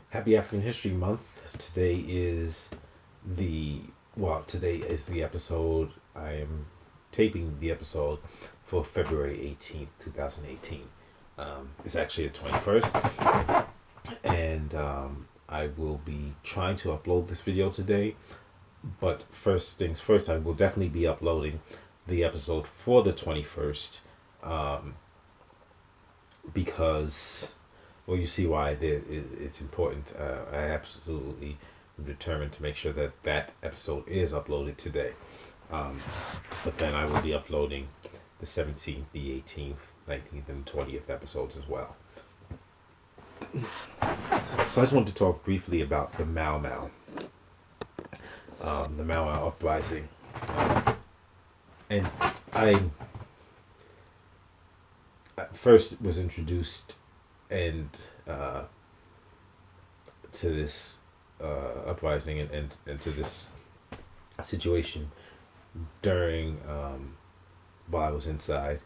Happy African History Month. The today is the episode. I am taping the episode for February 18th, 2018. It's actually the 21st, and I will be trying to upload this video today. But first things first, I will definitely be uploading the episode for the 21st, because, well, you see why it's important. I absolutely am determined to make sure that that episode is uploaded today. But then I will be uploading the 17th, the 18th, 19th, and 20th episodes as well. So I just want to talk briefly about the Mau Mau, the Mau Mau uprising. And I first was introduced and to this uprising and to this situation during while I was inside.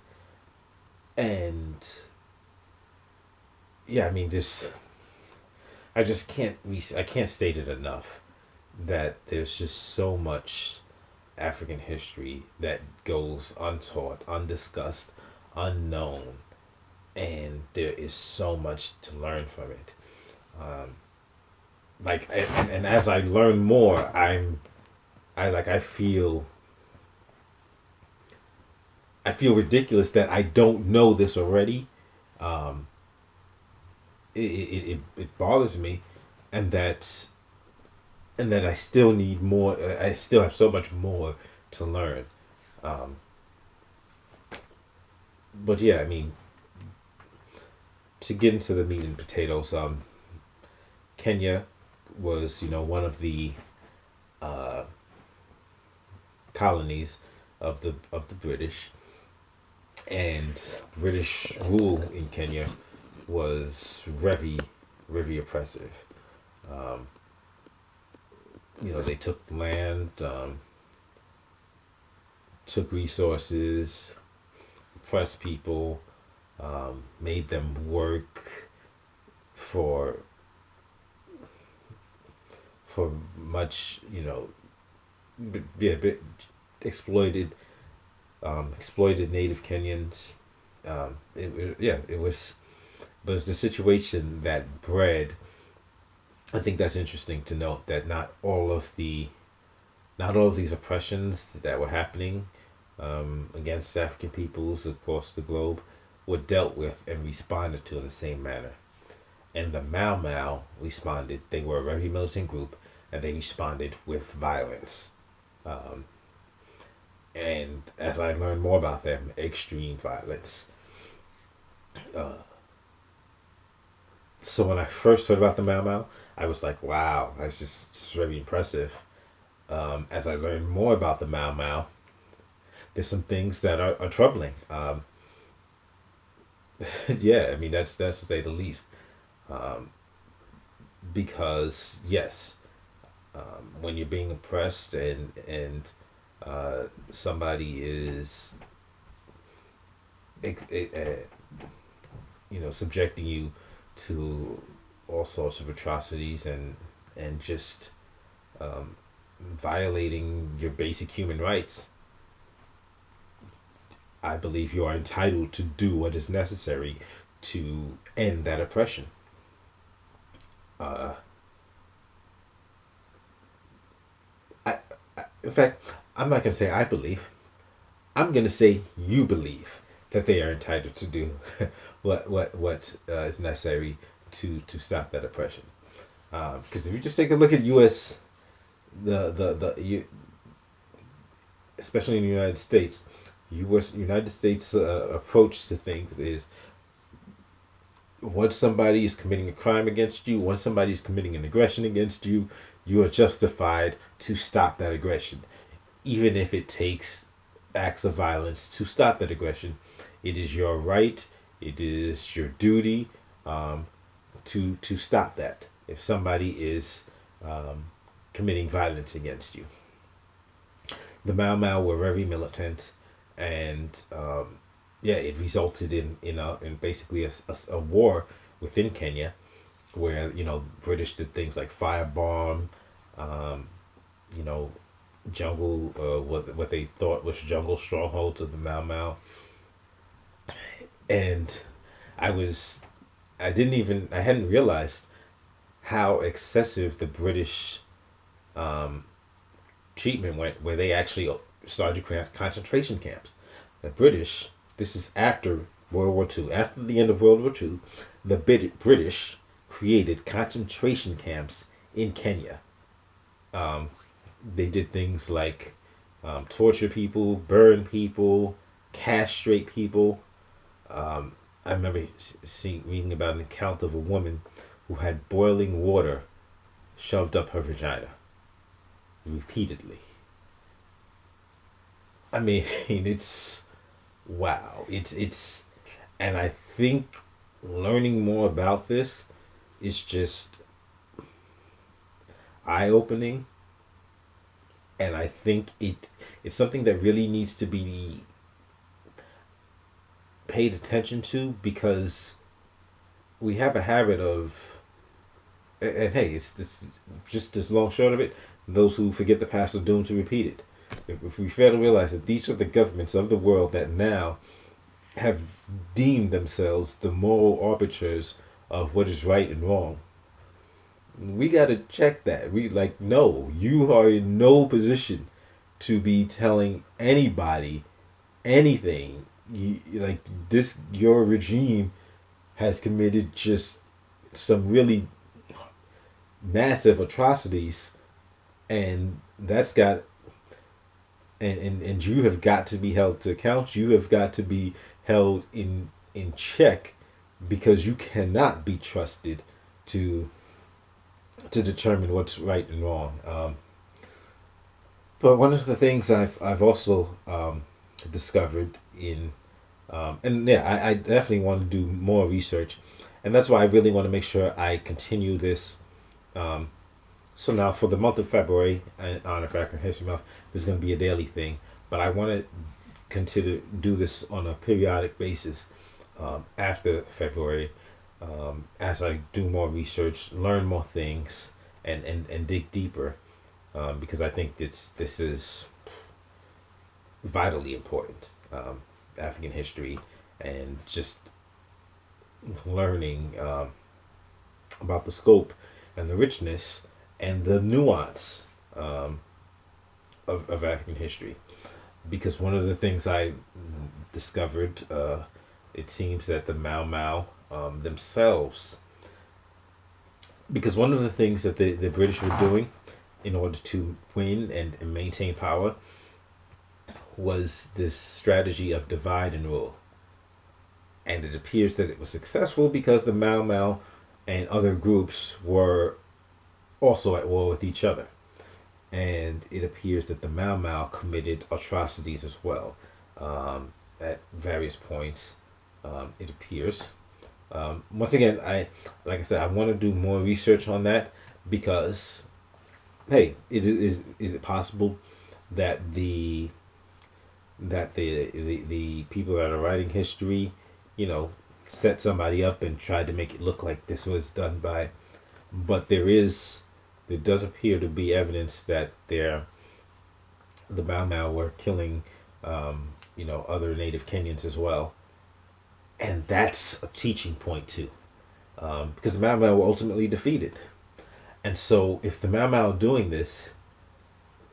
And yeah, I mean, this I can't state it enough that there's just so much African history that goes untaught, undiscussed, unknown, and there is so much to learn from it. Um, and as I learn more, I feel ridiculous that I don't know this already. Um, it bothers me, and that I still need more. I still have so much more to learn. Um, but yeah, I mean, to get into the meat and potatoes, Kenya was, one of the uh, colonies of the British, and British rule in Kenya was very oppressive. Um, they took land, took resources, oppressed people, made them work for much, yeah, exploited exploited native Kenyans. It was, but it's the situation that bred. I think that's interesting to note that not all of these oppressions that were happening against African peoples across the globe were dealt with and responded to in the same manner. And the Mau Mau responded. They were a very militant group, and they responded with violence. Um, and as I learned more about them, extreme violence. Uh, so when I first heard about the Mau Mau, I was like, wow, that's just very impressive. As I learned more about the Mau Mau, there's some things that are troubling. Yeah, I mean, that's to say the least. Um, because yes, when you're being oppressed and somebody is ex- eh, subjecting you to all sorts of atrocities and just um, violating your basic human rights, I believe you are entitled to do what is necessary to end that oppression. Uh, in fact, I'm not gonna say I believe. I'm gonna say you believe that they are entitled to do what is necessary to stop that oppression. Because if you just take a look at U.S. Especially in the United States, United States approach to things is, once somebody is committing a crime against you, once somebody is committing an aggression against you, you are justified to stop that aggression, even if it takes acts of violence to stop that aggression. It is your right. It is your duty, um, to stop that. If somebody is um, committing violence against you, the Mau Mau were very militant, and yeah, it resulted in basically a war within Kenya, where British did things like firebomb, you know, jungle, what they thought was jungle strongholds of the Mau Mau, and I was I hadn't realized how excessive the British um, treatment went, where they actually started to create concentration camps. The British, this is after World War II, after the end of World War II, the British created concentration camps in Kenya. Um, they did things like torture people, burn people, castrate people. I remember reading about an account of a woman who had boiling water shoved up her vagina repeatedly. I mean, it's wow. And I think learning more about this is just eye opening, and I think it's something that really needs to be paid attention to, because we have a habit of, and hey, it's this just this long short of it. Those who forget the past are doomed to repeat it. If we fail to realize that these are the governments of the world that now have deemed themselves the moral arbiters of what is right and wrong, we got to check that. We like, no, you are in no position to be telling anybody anything. Like this, your regime has committed just some really massive atrocities, and that's got and you have got to be held to account. You have got to be held in check, because you cannot be trusted to determine what's right and wrong. But one of the things I've also discovered in and yeah, I definitely want to do more research, and that's why I really want to make sure I continue this. Um, so now for the month of February, in honor of African History Month, there's going to be a daily thing, but I want to continue do this on a periodic basis after February, as I do more research, learn more things, and dig deeper, because I think this is vitally important. African history, and just learning about the scope and the richness and the nuance of African history. Because one of the things I discovered, it seems that the Mau Mau themselves, because one of the things that the British were doing in order to win and maintain power was this strategy of divide and rule. And it appears that it was successful because the Mau Mau and other groups were also at war with each other. And it appears that the Mau Mau committed atrocities as well, at various points. It appears. Once again, like I said, I want to do more research on that, because, hey, is it possible that the people that are writing history, set somebody up and tried to make it look like this was done by, but there does appear to be evidence that the Mau Mau were killing, other native Kenyans as well, and that's a teaching point too, because the Mau Mau were ultimately defeated, and so if the Mau Mau are doing this,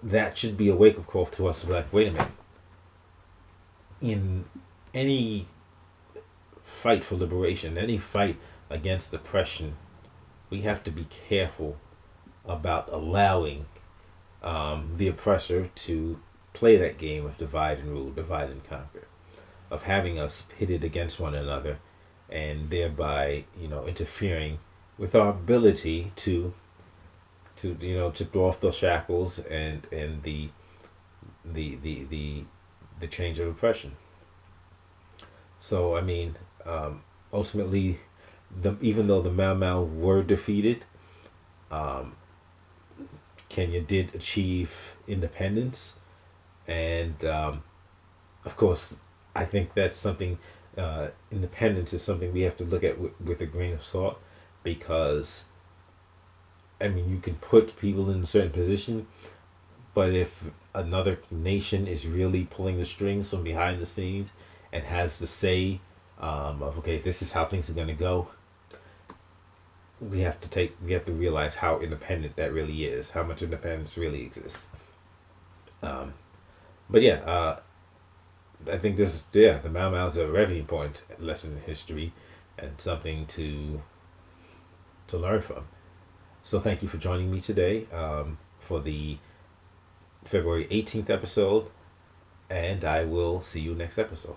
that should be a wake up call to us. Like, wait a minute. In any fight for liberation, any fight against oppression, we have to be careful about allowing the oppressor to play that game of divide and rule, divide and conquer, of having us pitted against one another, and thereby, interfering with our ability to throw off those shackles and the change of oppression. So I mean, ultimately, even though the Mau Mau were defeated, um, Kenya did achieve independence, and of course, I think that's something. Independence is something we have to look at with a grain of salt, because I mean you can put people in a certain position, but if another nation is really pulling the strings from behind the scenes and has the say of okay, this is how things are going to go, we have to realize how independent that really is, how much independence really exists. Um, but yeah, I think the Mau Mau's a very important lesson in history and something to learn from. So thank you for joining me today for the February 18th episode, and I will see you next episode.